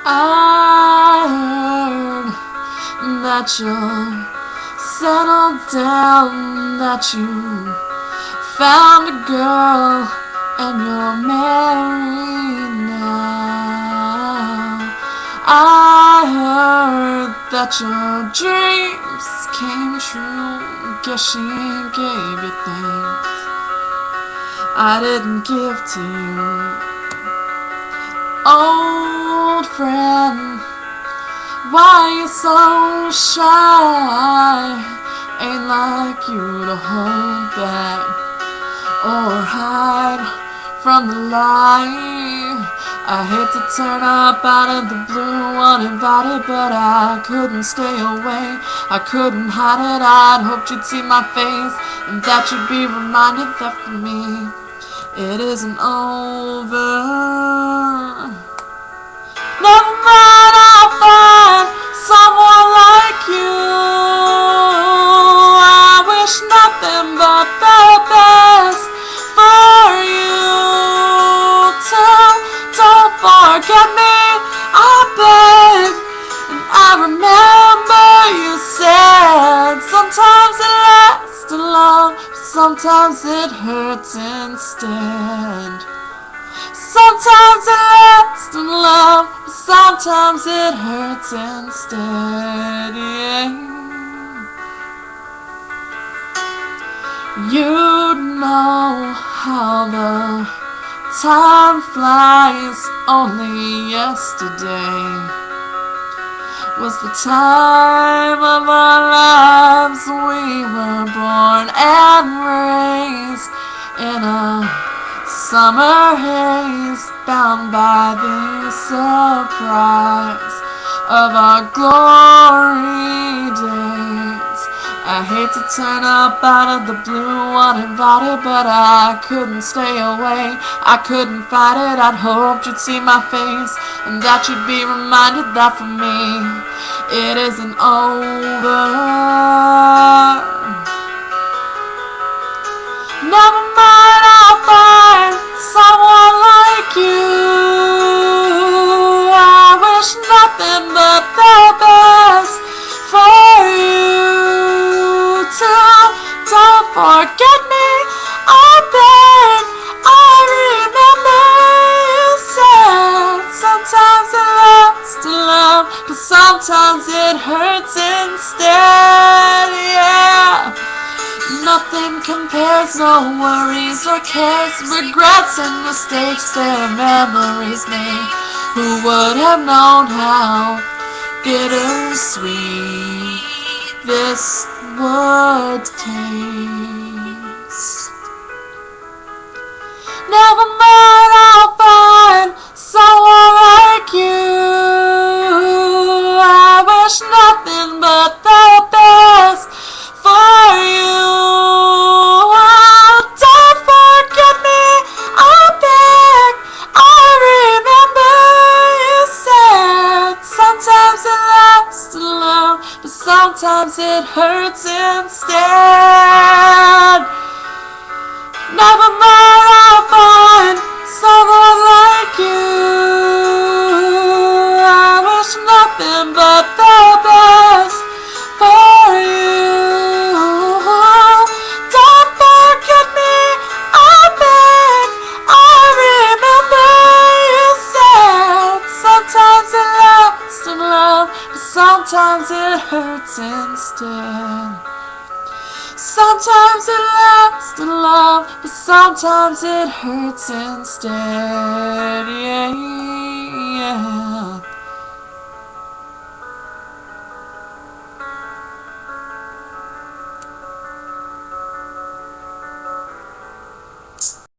I heard that you're settled down, that you found a girl and you're married now. I heard that your dreams came true. Guess she gave you things I didn't give to you. Old friend, why you so shy? Ain't like you to hold back or hide from the light. I hate to turn up out of the blue uninvited, but I couldn't stay away. I couldn't hide it. I'd hoped you'd see my face and that you'd be reminded that for me it isn't over. Never mind, I'll find someone like you. I wish nothing but the best for you too. Don't forget me, I beg. And I remember you said sometimes it lasts too long, sometimes it hurts instead. Sometimes it lasts in love, sometimes it hurts instead, yeah. You know how the time flies. Only yesterday was the time of our lives. We were born and raised in a summer haze, bound by the surprise of our glory days. I hate to turn up out of the blue uninvited, but I couldn't stay away. I couldn't fight it. I'd hoped you'd see my face and that you'd be reminded that for me it isn't over. Never mind, I'll find someone like you. I wish nothing but the best for you too. Don't forget me, I beg. I remember you said sometimes it lasts to love, but sometimes it hurts instead, yeah. Nothing compares, no worries or cares, regrets and mistakes, their memories made. Who would have known how bittersweet this would taste? Never mind, I'll find someone like you. I wish nothing but the best for you. Don't forget me, I beg. I remember you said sometimes it lasts too long, but sometimes it hurts instead. Never mind, I'll find someone like you. I wish nothing but the best for you. Don't forget me, I beg. I remember you said sometimes it lasts in love, but sometimes it hurts instead. Sometimes it lasts in love, but sometimes it hurts instead.